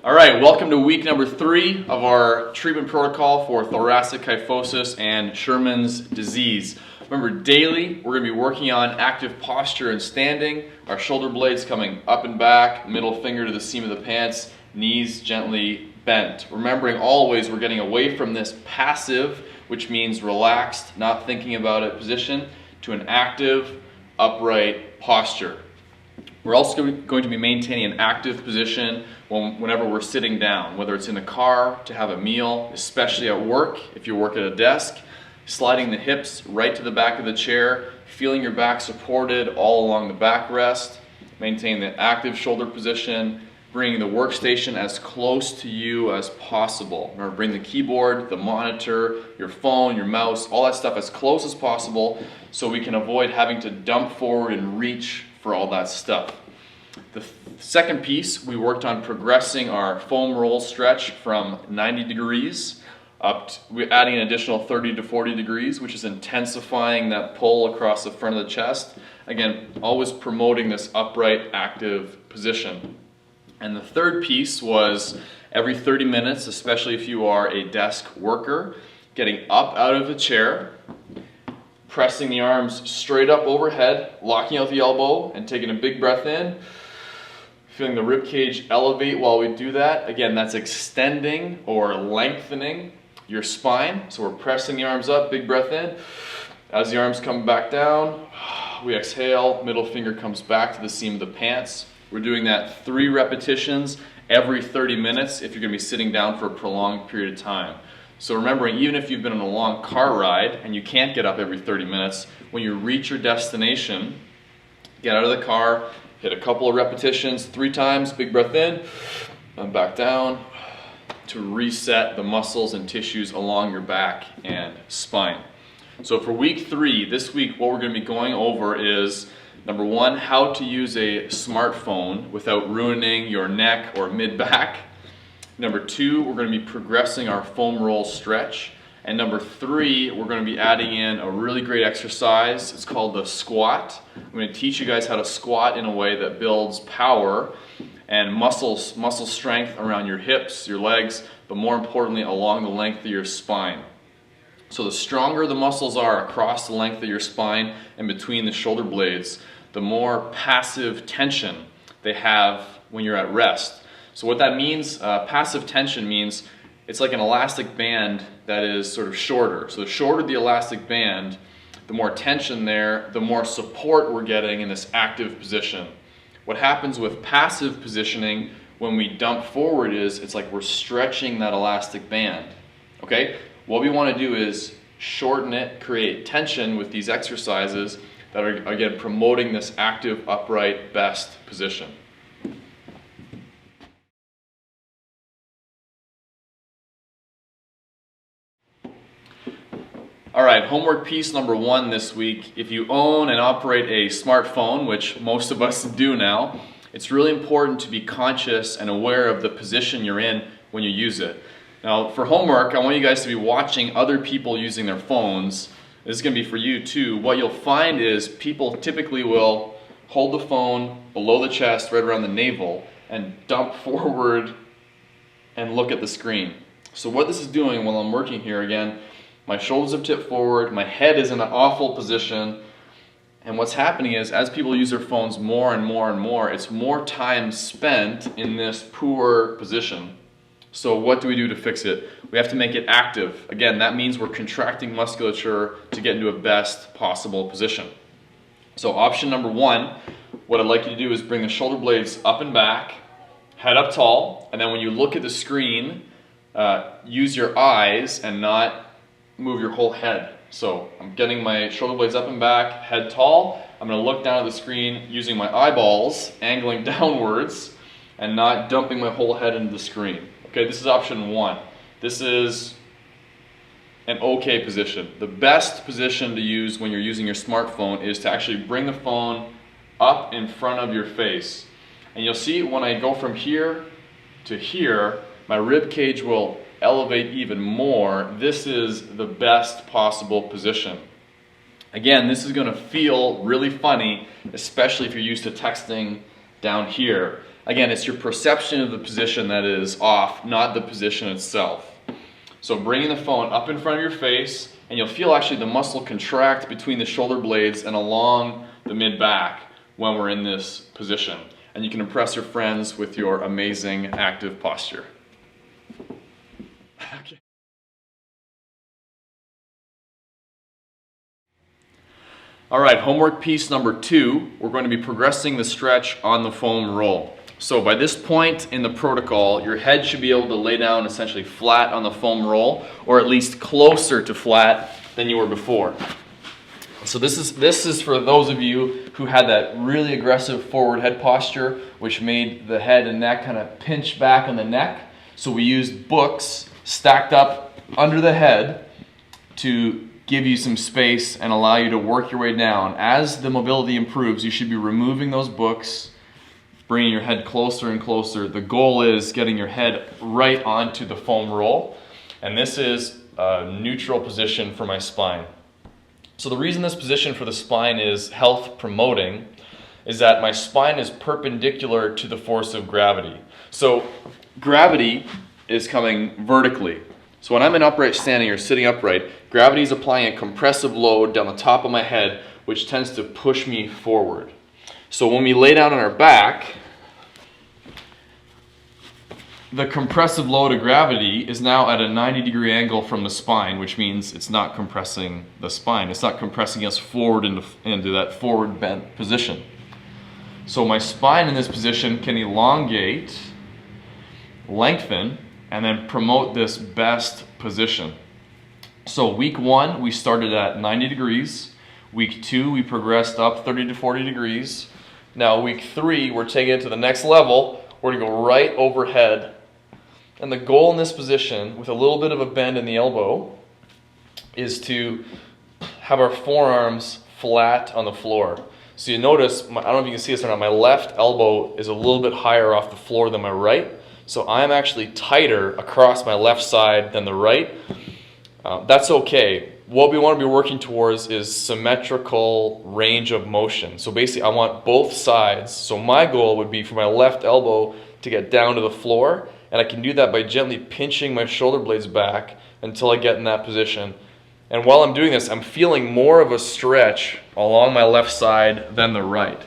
All right, welcome to week number 3 of our treatment protocol for thoracic kyphosis and Sherman's disease. Remember, daily we're going to be working on active posture and standing, our shoulder blades coming up and back, middle finger to the seam of the pants, knees gently bent. Remembering always we're getting away from this passive, which means relaxed, not thinking about it position, to an active, upright posture. We're also going to be maintaining an active position whenever we're sitting down, whether it's in the car, to have a meal, especially at work, if you work at a desk, sliding the hips right to the back of the chair, feeling your back supported all along the backrest, maintain the active shoulder position, bringing the workstation as close to you as possible. Remember, bring the keyboard, the monitor, your phone, your mouse, all that stuff as close as possible so we can avoid having to dump forward and reach for all that stuff. The second piece, we worked on progressing our foam roll stretch from 90 degrees up to, we're adding an additional 30 to 40 degrees, which is intensifying that pull across the front of the chest. Again, always promoting this upright, active position. And the third piece was every 30 minutes, especially if you are a desk worker, getting up out of the chair, pressing the arms straight up overhead, locking out the elbow, and taking a big breath in. Feeling the rib cage elevate while we do that. Again, that's extending or lengthening your spine. So we're pressing the arms up, big breath in. As the arms come back down, we exhale, middle finger comes back to the seam of the pants. We're doing that 3 repetitions every 30 minutes if you're going to be sitting down for a prolonged period of time. So remembering, even if you've been on a long car ride and you can't get up every 30 minutes, when you reach your destination, get out of the car, hit a couple of repetitions, 3 times, big breath in, and back down to reset the muscles and tissues along your back and spine. So for week 3, this week what we're going to be going over is number 1, how to use a smartphone without ruining your neck or mid-back. Number 2, we're going to be progressing our foam roll stretch. And number 3, we're going to be adding in a really great exercise. It's called the squat. I'm going to teach you guys how to squat in a way that builds power and muscle strength around your hips, your legs, but more importantly along the length of your spine. So the stronger the muscles are across the length of your spine and between the shoulder blades, the more passive tension they have when you're at rest. So what that means, passive tension means it's like an elastic band that is sort of shorter. So the shorter the elastic band, the more tension there, the more support we're getting in this active position. What happens with passive positioning when we dump forward is it's like we're stretching that elastic band. Okay? What we want to do is shorten it, create tension with these exercises that are, again, promoting this active, upright, best position. All right, homework piece number 1 this week. If you own and operate a smartphone, which most of us do now, it's really important to be conscious and aware of the position you're in when you use it. Now, for homework, I want you guys to be watching other people using their phones. This is going to be for you too. What you'll find is people typically will hold the phone below the chest, right around the navel, and dump forward and look at the screen. So what this is doing while I'm working here, again, my shoulders have tipped forward, my head is in an awful position, and what's happening is as people use their phones more and more and more, it's more time spent in this poor position. So what do we do to fix it? We have to make it active. Again, that means we're contracting musculature to get into a best possible position. So option number 1, what I'd like you to do is bring the shoulder blades up and back, head up tall, and then when you look at the screen, use your eyes and not move your whole head. So I'm getting my shoulder blades up and back, head tall. I'm going to look down at the screen using my eyeballs, angling downwards, and not dumping my whole head into the screen. Okay, this is option 1. This is an okay position. The best position to use when you're using your smartphone is to actually bring the phone up in front of your face. And you'll see when I go from here to here, my rib cage will elevate even more. This is the best possible position. Again, this is going to feel really funny, especially if you're used to texting down here. Again, it's your perception of the position that is off, not the position itself. So bringing the phone up in front of your face, and you'll feel actually the muscle contract between the shoulder blades and along the mid-back when we're in this position. And you can impress your friends with your amazing active posture. Okay. All right, homework piece number 2, we're going to be progressing the stretch on the foam roll. So by this point in the protocol, your head should be able to lay down essentially flat on the foam roll, or at least closer to flat than you were before. So this is for those of you who had that really aggressive forward head posture, which made the head and neck kind of pinch back on the neck. So we used books stacked up under the head to give you some space and allow you to work your way down. As the mobility improves, you should be removing those books, bringing your head closer and closer. The goal is getting your head right onto the foam roll. And this is a neutral position for my spine. So the reason this position for the spine is health promoting is that my spine is perpendicular to the force of gravity. So gravity is coming vertically. So when I'm in upright standing or sitting upright, gravity is applying a compressive load down the top of my head, which tends to push me forward. So when we lay down on our back, the compressive load of gravity is now at a 90-degree angle from the spine, which means it's not compressing the spine. It's not compressing us forward into that forward bent position. So my spine in this position can elongate, lengthen, and then promote this best position. So week 1, we started at 90 degrees. Week 2, we progressed up 30 to 40 degrees. Now week 3, we're taking it to the next level. We're gonna go right overhead. And the goal in this position, with a little bit of a bend in the elbow, is to have our forearms flat on the floor. So you notice, I don't know if you can see this or not, my left elbow is a little bit higher off the floor than my right. So I'm actually tighter across my left side than the right. That's okay. What we want to be working towards is symmetrical range of motion. So basically I want both sides. So my goal would be for my left elbow to get down to the floor, and I can do that by gently pinching my shoulder blades back until I get in that position. And while I'm doing this, I'm feeling more of a stretch along my left side than the right.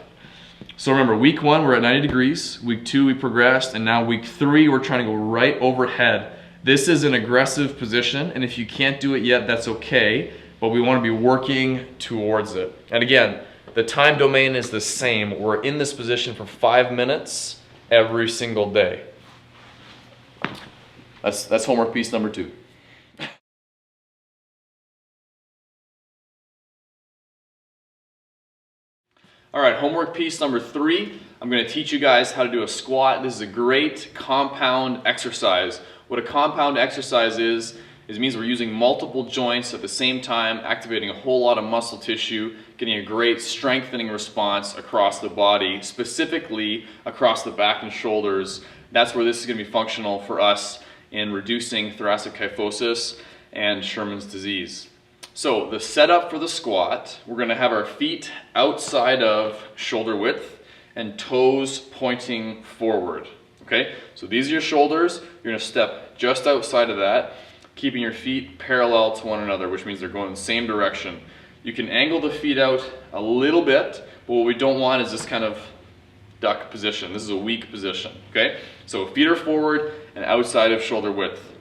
So remember, week 1, we're at 90 degrees. Week 2, we progressed. And now week 3, we're trying to go right overhead. This is an aggressive position. And if you can't do it yet, that's okay. But we want to be working towards it. And again, the time domain is the same. We're in this position for 5 minutes every single day. That's homework piece number 2. All right, homework piece number 3. I'm going to teach you guys how to do a squat. This is a great compound exercise. What a compound exercise is it means we're using multiple joints at the same time, activating a whole lot of muscle tissue, getting a great strengthening response across the body, specifically across the back and shoulders. That's where this is going to be functional for us in reducing thoracic kyphosis and Sherman's disease. So the setup for the squat, we're going to have our feet outside of shoulder width and toes pointing forward. Okay, so these are your shoulders. You're going to step just outside of that, keeping your feet parallel to one another, which means they're going in the same direction. You can angle the feet out a little bit, but what we don't want is this kind of duck position. This is a weak position. Okay, so feet are forward and outside of shoulder width.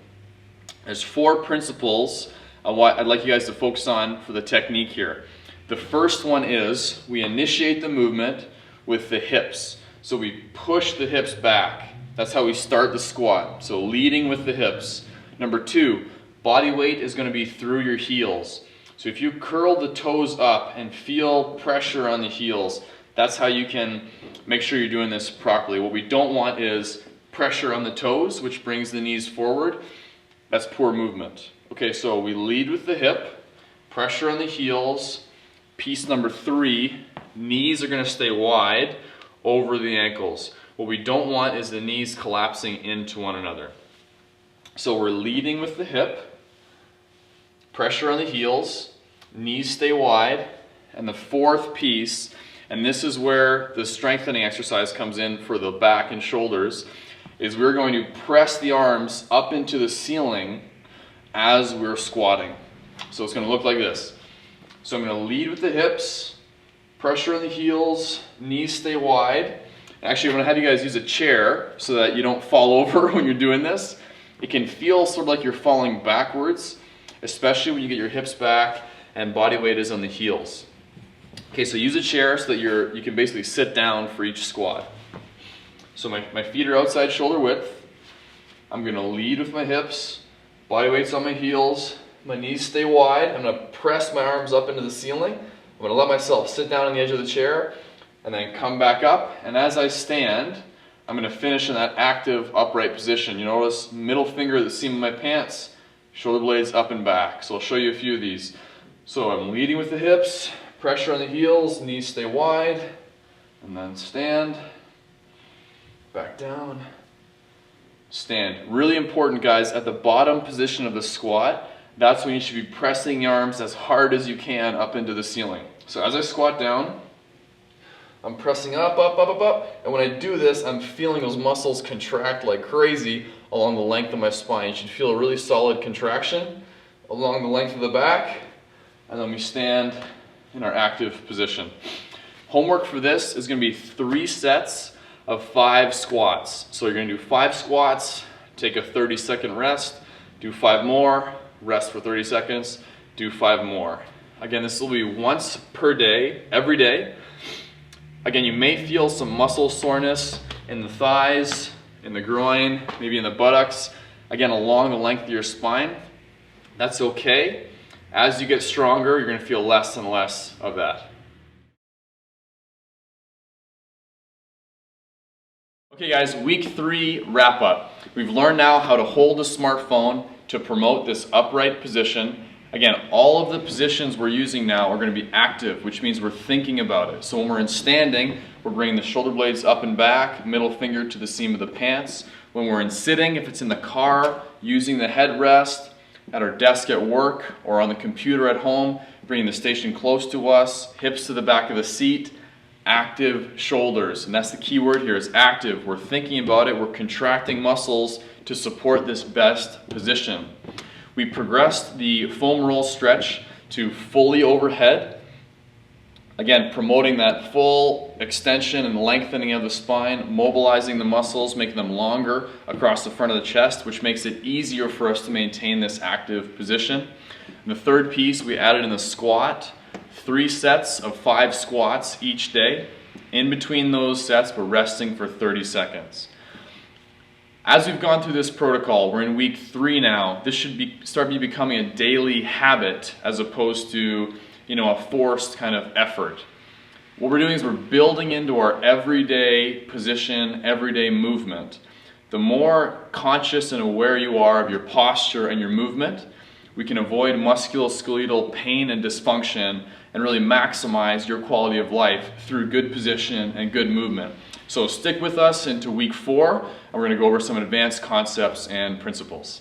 There's 4 principles what I'd like you guys to focus on for the technique here. The first one is we initiate the movement with the hips. So we push the hips back. That's how we start the squat. So leading with the hips. Number 2, body weight is going to be through your heels. So if you curl the toes up and feel pressure on the heels, that's how you can make sure you're doing this properly. What we don't want is pressure on the toes, which brings the knees forward. That's poor movement. Okay, so we lead with the hip, pressure on the heels. Piece number 3, knees are going to stay wide over the ankles. What we don't want is the knees collapsing into one another. So we're leading with the hip, pressure on the heels, knees stay wide, and the 4th piece And this is where the strengthening exercise comes in for the back and shoulders, is we're going to press the arms up into the ceiling as we're squatting. So it's going to look like this. So I'm going to lead with the hips, pressure on the heels, knees stay wide. Actually, I'm going to have you guys use a chair so that you don't fall over when you're doing this. It can feel sort of like you're falling backwards, especially when you get your hips back and body weight is on the heels. Okay, so use a chair so that you can basically sit down for each squat. So my feet are outside shoulder width. I'm going to lead with my hips, body weight's on my heels, my knees stay wide. I'm going to press my arms up into the ceiling. I'm going to let myself sit down on the edge of the chair and then come back up. And as I stand, I'm going to finish in that active upright position. You notice middle finger at the seam of my pants, shoulder blades up and back. So I'll show you a few of these. So I'm leading with the hips, pressure on the heels, knees stay wide, and then stand, back down, stand. Really important, guys, at the bottom position of the squat, that's when you should be pressing the arms as hard as you can up into the ceiling. So as I squat down, I'm pressing up, up, up, up, up, and when I do this, I'm feeling those muscles contract like crazy along the length of my spine. You should feel a really solid contraction along the length of the back, and then we stand in our active position. Homework for this is going to be 3 sets of 5 squats. So you're going to do 5 squats, take a 30-second rest, do 5 more, rest for 30 seconds, do 5 more. Again, this will be once per day, every day. Again, you may feel some muscle soreness in the thighs, in the groin, maybe in the buttocks, again, along the length of your spine. That's okay. As you get stronger, you're going to feel less and less of that. Okay guys, week 3 wrap up. We've learned now how to hold a smartphone to promote this upright position. Again, all of the positions we're using now are going to be active, which means we're thinking about it. So when we're in standing, we're bringing the shoulder blades up and back, middle finger to the seam of the pants. When we're in sitting, if it's in the car, using the headrest, at our desk at work, or on the computer at home, bringing the station close to us, hips to the back of the seat, active shoulders. And that's the key word here, is active. We're thinking about it, we're contracting muscles to support this best position. We progressed the foam roll stretch to fully overhead. Again, promoting that full extension and lengthening of the spine, mobilizing the muscles, making them longer across the front of the chest, which makes it easier for us to maintain this active position. And the third piece we added in the squat, 3 sets of 5 squats each day. In between those sets, we're resting for 30 seconds. As we've gone through this protocol, we're in week 3 now. This should start becoming a daily habit as opposed to, a forced kind of effort. What we're doing is we're building into our everyday position, everyday movement. The more conscious and aware you are of your posture and your movement, we can avoid musculoskeletal pain and dysfunction and really maximize your quality of life through good position and good movement. So stick with us into week 4, and we're going to go over some advanced concepts and principles.